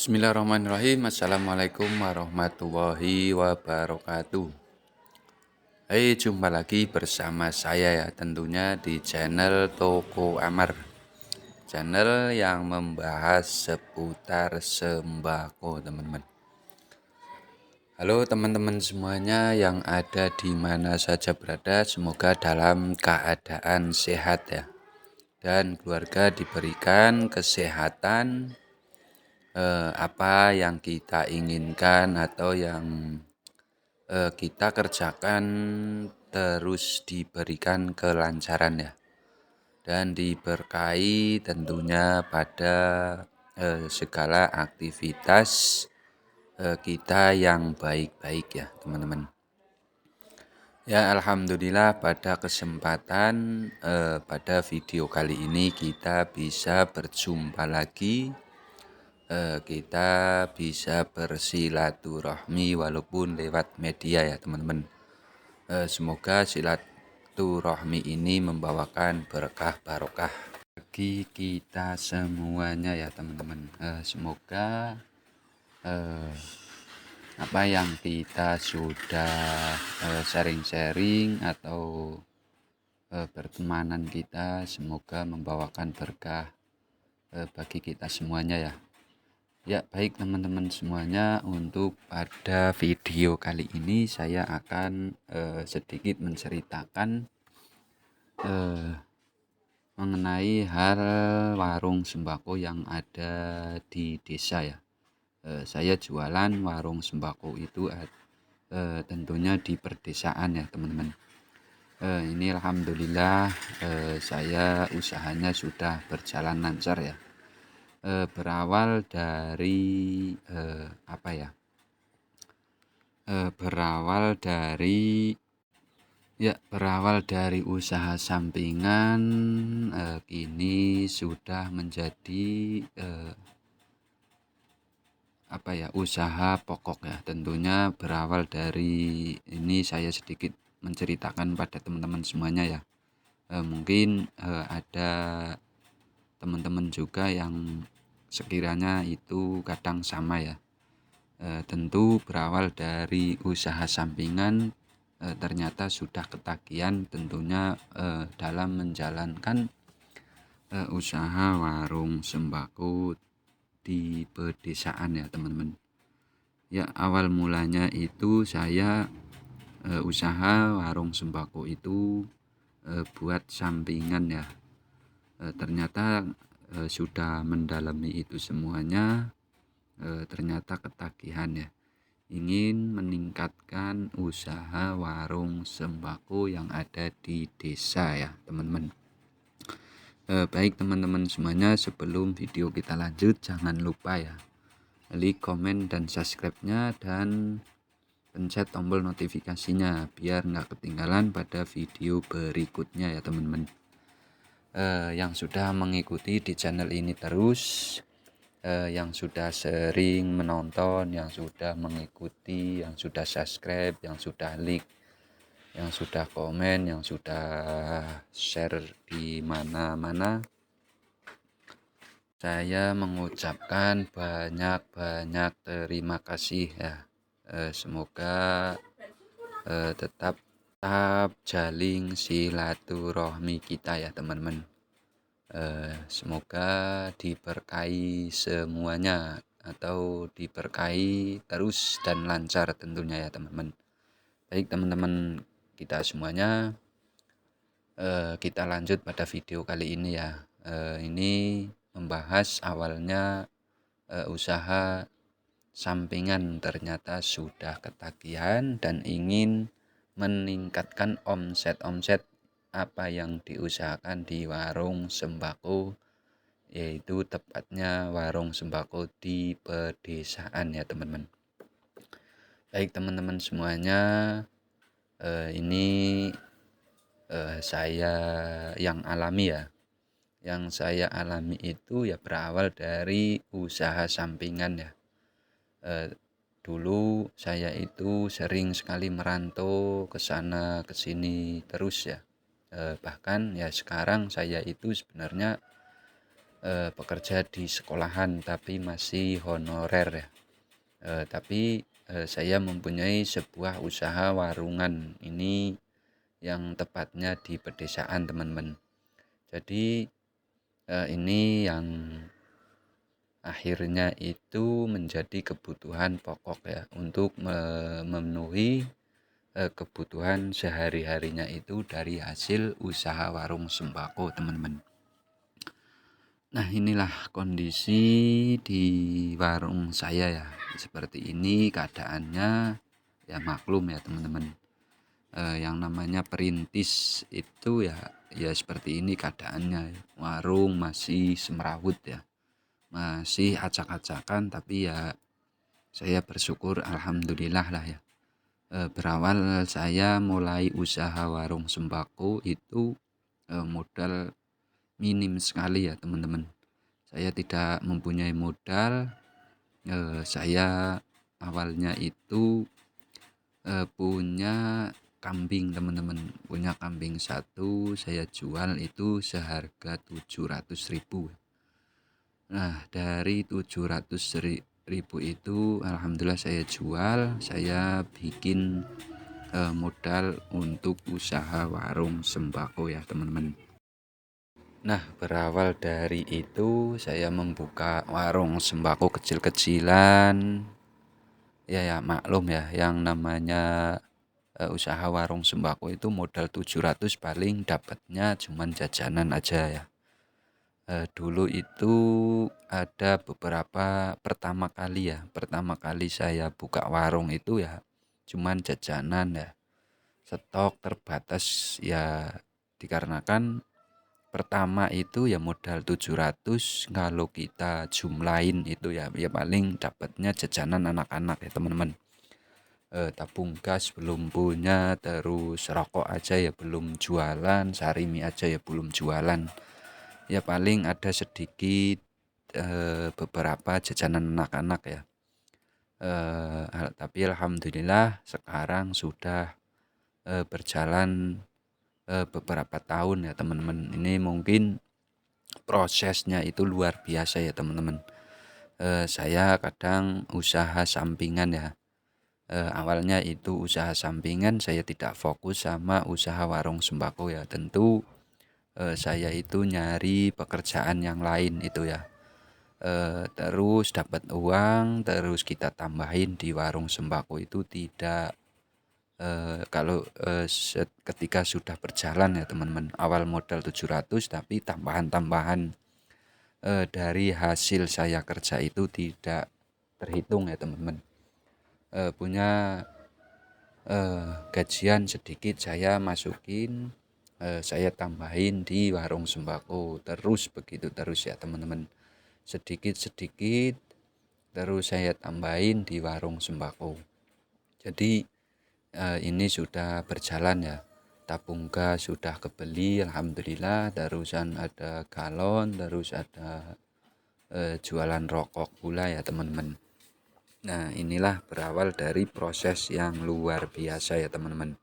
Bismillahirrahmanirrahim. Assalamualaikum warahmatullahi wabarakatuh. Hai, jumpa lagi bersama saya ya, tentunya di channel Toko Amar. Channel yang membahas seputar sembako, teman-teman. Halo teman-teman semuanya yang ada di mana saja berada, semoga dalam keadaan sehat ya. Dan keluarga diberikan kesehatan, apa yang kita inginkan atau yang kita kerjakan terus diberikan kelancaran ya, dan diberkahi tentunya pada segala aktivitas kita yang baik-baik ya teman-teman. Ya, alhamdulillah pada kesempatan pada video kali ini kita bisa berjumpa lagi. Kita bisa bersilaturahmi walaupun lewat media ya teman-teman. Semoga silaturahmi ini membawakan berkah barokah bagi kita semuanya ya teman-teman. Semoga apa yang kita sudah sharing-sharing atau pertemanan kita semoga membawakan berkah bagi kita semuanya ya. Ya, baik teman-teman semuanya, untuk pada video kali ini saya akan sedikit menceritakan mengenai hal warung sembako yang ada di desa ya. Saya jualan warung sembako itu tentunya di perdesaan ya teman-teman. Ini alhamdulillah saya usahanya sudah berjalan lancar ya. Berawal dari berawal dari usaha sampingan, kini sudah menjadi usaha pokok ya. Tentunya berawal dari ini saya sedikit menceritakan pada teman-teman semuanya ya. Mungkin ada teman-teman juga yang sekiranya itu kadang sama ya. Tentu berawal dari usaha sampingan, ternyata sudah ketagihan tentunya dalam menjalankan usaha warung sembako di pedesaan ya teman-teman. Ya, awal mulanya itu saya usaha warung sembako itu buat sampingan ya. Ternyata sudah mendalami itu semuanya, ternyata ketagihan ya, ingin meningkatkan usaha warung sembako yang ada di desa ya teman-teman. Baik teman-teman semuanya, sebelum video kita lanjut jangan lupa ya like, komen, dan subscribe-nya, dan pencet tombol notifikasinya biar nggak ketinggalan pada video berikutnya ya teman-teman. Yang sudah mengikuti di channel ini terus, yang sudah sering menonton, yang sudah mengikuti, yang sudah subscribe, yang sudah like, yang sudah komen, yang sudah share di mana-mana, saya mengucapkan banyak-banyak terima kasih ya. Semoga tetap jalin silaturahmi kita ya teman-teman. Semoga diberkahi semuanya atau diberkahi terus dan lancar tentunya ya teman-teman. Baik teman-teman kita semuanya, kita lanjut pada video kali ini ya. Ini membahas awalnya usaha sampingan ternyata sudah ketagihan dan ingin meningkatkan omset apa yang diusahakan di warung sembako, yaitu tepatnya warung sembako di pedesaan ya teman-teman. Baik teman-teman semuanya, ini saya yang alami ya. Yang saya alami itu ya berawal dari usaha sampingan ya. Dulu saya itu sering sekali merantau ke sana ke sini terus ya. Bahkan ya sekarang saya itu sebenarnya bekerja di sekolahan tapi masih honorer ya. Tapi saya mempunyai sebuah usaha warungan ini yang tepatnya di pedesaan teman-teman. Jadi ini yang akhirnya itu menjadi kebutuhan pokok ya untuk memenuhi kebutuhan sehari-harinya itu dari hasil usaha warung sembako teman-teman. Nah inilah kondisi di warung saya ya, seperti ini keadaannya ya, maklum ya teman-teman. Yang namanya perintis itu ya seperti ini keadaannya. Warung masih semrawut ya, masih acak-acakan, tapi ya saya bersyukur alhamdulillah lah ya. Berawal saya mulai usaha warung sembako itu modal minim sekali ya teman-teman. Saya tidak mempunyai modal. Saya awalnya itu punya kambing teman-teman, punya kambing satu, saya jual itu seharga 700.000. Nah dari 700.000 itu alhamdulillah saya jual, saya bikin modal untuk usaha warung sembako ya teman-teman. Nah berawal dari itu saya membuka warung sembako kecil-kecilan. Ya maklum ya, yang namanya usaha warung sembako itu modal 700 paling dapatnya cuman jajanan aja ya. Dulu itu ada beberapa pertama kali saya buka warung itu ya cuman jajanan ya, stok terbatas ya, dikarenakan pertama itu ya modal 700, kalau kita jumlahin itu ya paling dapatnya jajanan anak-anak ya teman-teman. Tabung gas belum punya, terus rokok aja ya belum jualan, sari mie aja ya belum jualan. Ya paling ada sedikit beberapa jajanan anak-anak ya. Tapi alhamdulillah sekarang sudah berjalan beberapa tahun ya teman-teman. Ini mungkin prosesnya itu luar biasa ya teman-teman. Saya kadang usaha sampingan ya. Awalnya itu usaha sampingan, saya tidak fokus sama usaha warung sembako ya. Tentu saya itu nyari pekerjaan yang lain itu ya. Terus dapat uang, terus kita tambahin di warung sembako itu tidak kalau ketika sudah berjalan ya teman-teman, awal modal 700 tapi tambahan-tambahan dari hasil saya kerja itu tidak terhitung ya teman-teman. Punya gajian sedikit saya masukin, saya tambahin di warung sembako, terus begitu terus ya teman-teman, sedikit-sedikit terus saya tambahin di warung sembako. Jadi ini sudah berjalan ya, tabung gas sudah kebeli alhamdulillah, terusan ada galon, terus ada jualan rokok pula ya teman-teman. Nah inilah berawal dari proses yang luar biasa ya teman-teman.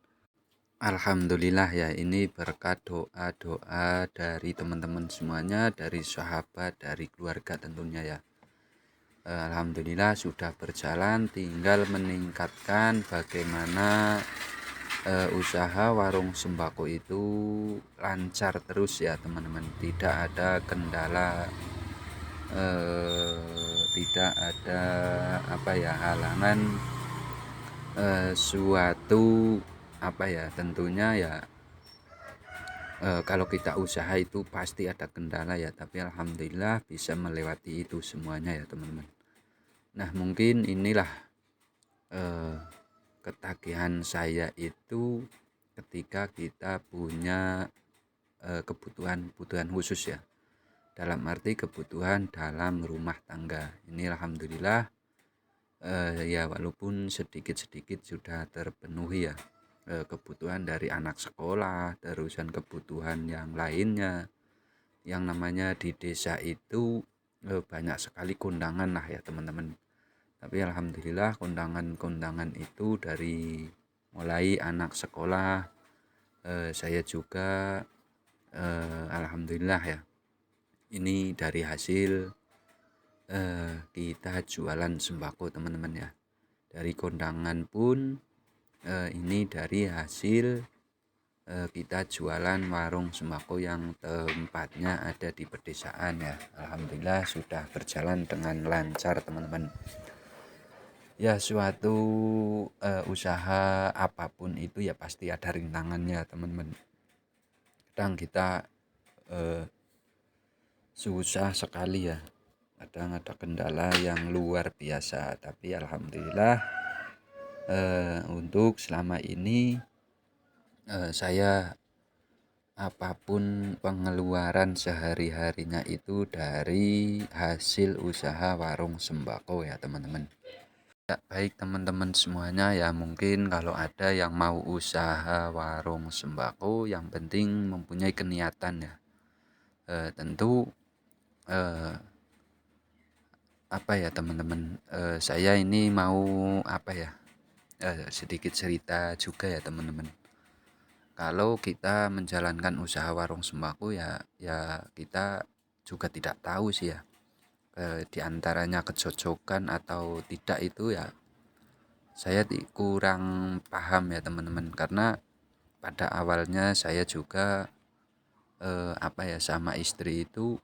Alhamdulillah ya, ini berkat doa-doa dari teman-teman semuanya, dari sahabat, dari keluarga tentunya ya. Alhamdulillah sudah berjalan, tinggal meningkatkan bagaimana usaha warung sembako itu lancar terus ya teman-teman. Tidak ada kendala, tidak ada halangan suatu tentunya ya. Kalau kita usaha itu pasti ada kendala ya, tapi alhamdulillah bisa melewati itu semuanya ya teman-teman. Nah mungkin inilah ketagihan saya itu ketika kita punya kebutuhan khusus ya, dalam arti kebutuhan dalam rumah tangga. Ini alhamdulillah ya walaupun sedikit-sedikit sudah terpenuhi ya, kebutuhan dari anak sekolah, terusan kebutuhan yang lainnya. Yang namanya di desa itu banyak sekali kondangan lah ya teman-teman. Tapi alhamdulillah kondangan-kondangan itu dari mulai anak sekolah, saya juga alhamdulillah ya Ini dari hasil kita jualan sembako teman-teman ya. Dari kondangan pun ini dari hasil kita jualan warung sembako yang tempatnya ada di pedesaan ya. Alhamdulillah sudah berjalan dengan lancar teman-teman. Ya suatu usaha apapun itu ya pasti ada rintangannya teman-teman. Kadang kita susah sekali ya, kadang ada kendala yang luar biasa, tapi alhamdulillah untuk selama ini saya apapun pengeluaran sehari-harinya itu dari hasil usaha warung sembako ya teman-teman. Ya, baik teman-teman semuanya ya, mungkin kalau ada yang mau usaha warung sembako yang penting mempunyai keniatan ya. Tentu apa ya teman-teman, saya ini mau apa ya, sedikit cerita juga ya teman-teman. Kalau kita menjalankan usaha warung sembako ya kita juga tidak tahu sih ya, di antaranya kecocokan atau tidak itu ya saya kurang paham ya teman-teman. Karena pada awalnya saya juga apa ya sama istri itu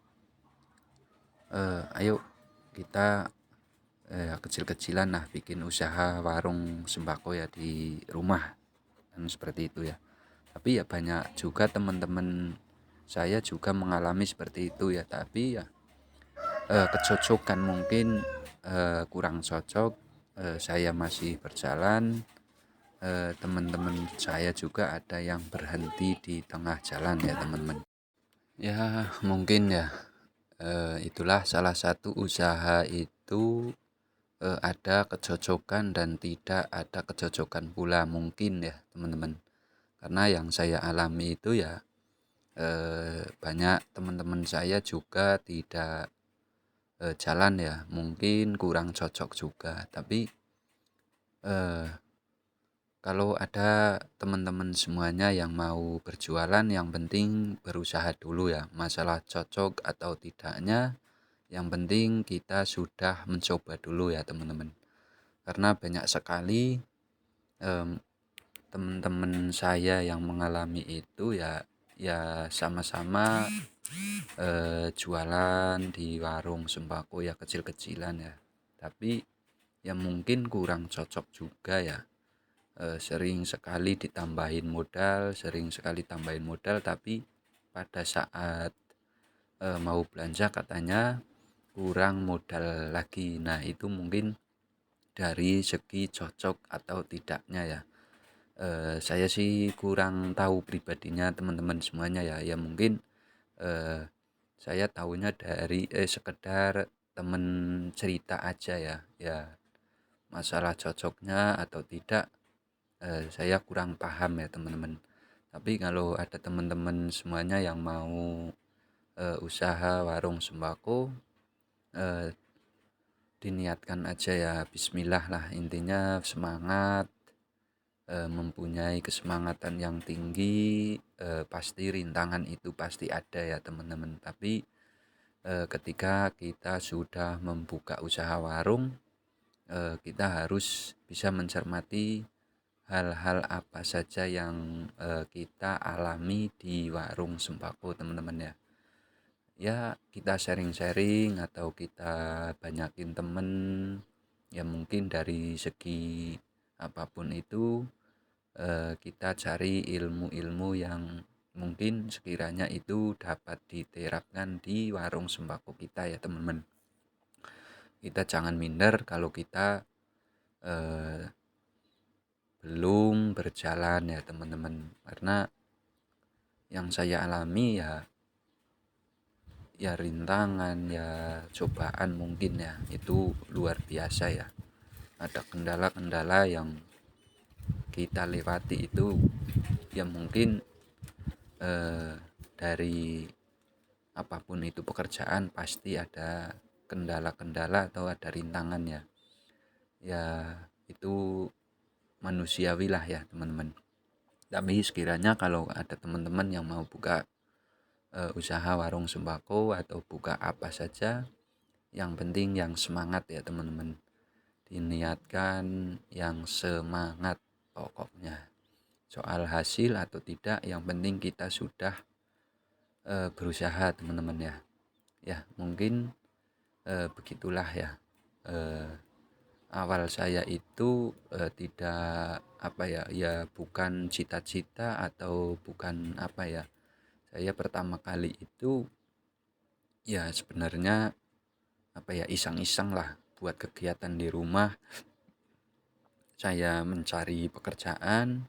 ayo kita kecil-kecilan lah bikin usaha warung sembako ya di rumah dan seperti itu ya. Tapi ya banyak juga teman-teman saya juga mengalami seperti itu ya, tapi ya kecocokan mungkin kurang cocok. Saya masih berjalan, teman-teman saya juga ada yang berhenti di tengah jalan ya teman-teman. Ya mungkin ya itulah salah satu usaha itu ada kecocokan dan tidak ada kecocokan pula mungkin ya teman-teman. Karena yang saya alami itu ya banyak teman-teman saya juga tidak jalan ya, mungkin kurang cocok juga. Tapi kalau ada teman-teman semuanya yang mau berjualan, yang penting berusaha dulu ya. Masalah cocok atau tidaknya, yang penting kita sudah mencoba dulu ya teman-teman. Karena banyak sekali teman-teman saya yang mengalami itu ya sama-sama jualan di warung sembako ya kecil-kecilan ya. Tapi ya mungkin kurang cocok juga ya. Sering sekali tambahin modal, tapi pada saat mau belanja katanya kurang modal lagi. Nah itu mungkin dari segi cocok atau tidaknya ya. Saya sih kurang tahu pribadinya teman-teman semuanya ya. Ya mungkin saya tahunya dari sekedar temen cerita aja ya. Ya masalah cocoknya atau tidak saya kurang paham ya teman-teman. Tapi kalau ada teman-teman semuanya yang mau usaha warung sembako, diniatkan aja ya, bismillah lah, intinya semangat, mempunyai kesemangatan yang tinggi. Pasti rintangan itu pasti ada ya teman-teman. Tapi ketika kita sudah membuka usaha warung, kita harus bisa mencermati hal-hal apa saja yang kita alami di warung sembako teman-teman ya. Ya kita sharing-sharing atau kita banyakin temen ya, mungkin dari segi apapun itu kita cari ilmu-ilmu yang mungkin sekiranya itu dapat diterapkan di warung sembako kita ya teman-teman. Kita jangan minder kalau kita belum berjalan ya teman-teman. Karena yang saya alami ya rintangan ya cobaan mungkin ya itu luar biasa ya. Ada kendala-kendala yang kita lewati itu ya mungkin dari apapun itu pekerjaan pasti ada kendala-kendala atau ada rintangan ya. Ya itu manusiawi lah ya teman-teman. Tapi sekiranya kalau ada teman-teman yang mau buka usaha warung sembako atau buka apa saja, yang penting yang semangat ya teman-teman. Diniatkan yang semangat pokoknya. Soal hasil atau tidak, yang penting kita sudah berusaha teman-teman ya. Ya mungkin begitulah ya. Awal saya itu tidak apa ya, ya bukan cita-cita atau bukan apa ya. Saya pertama kali itu ya sebenarnya apa ya, iseng-iseng lah buat kegiatan di rumah. Saya mencari pekerjaan,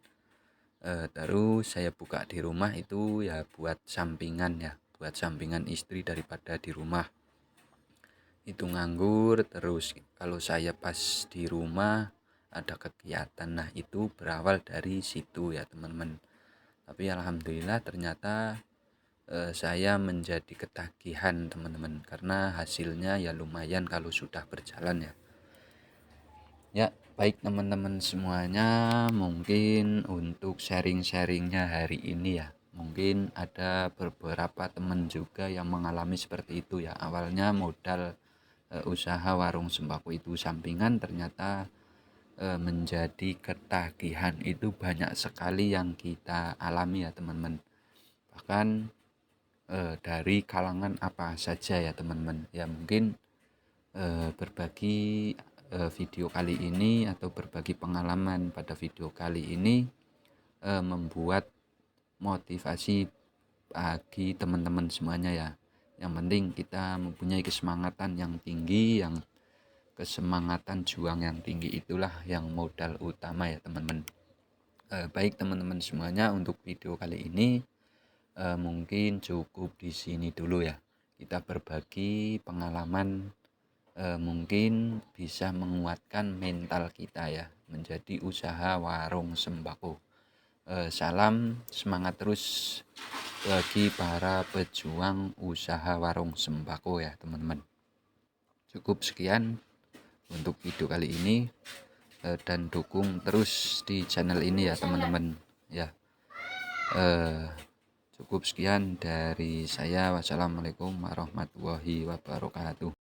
terus saya buka di rumah itu ya buat sampingan ya, buat sampingan istri daripada di rumah itu nganggur. Terus kalau saya pas di rumah ada kegiatan, nah itu berawal dari situ ya teman-teman. Tapi alhamdulillah ternyata saya menjadi ketagihan teman-teman, karena hasilnya ya lumayan kalau sudah berjalan ya. Ya baik teman-teman semuanya, mungkin untuk sharing-sharingnya hari ini ya, mungkin ada beberapa teman juga yang mengalami seperti itu ya. Awalnya modal usaha warung sembako itu sampingan, ternyata menjadi ketagihan. Itu banyak sekali yang kita alami ya teman-teman, bahkan dari kalangan apa saja ya teman-teman. Ya mungkin berbagi video kali ini atau berbagi pengalaman pada video kali ini membuat motivasi bagi teman-teman semuanya ya. Yang penting kita mempunyai kesemangatan yang tinggi, yang kesemangatan juang yang tinggi, itulah yang modal utama ya teman-teman. Baik teman-teman semuanya, untuk video kali ini mungkin cukup di sini dulu ya. Kita berbagi pengalaman, mungkin bisa menguatkan mental kita ya menjadi usaha warung sembako. Salam semangat terus bagi para pejuang usaha warung sembako ya teman-teman. Cukup sekian untuk video kali ini, dan dukung terus di channel ini ya teman-teman ya. Cukup sekian dari saya. Wassalamualaikum warahmatullahi wabarakatuh.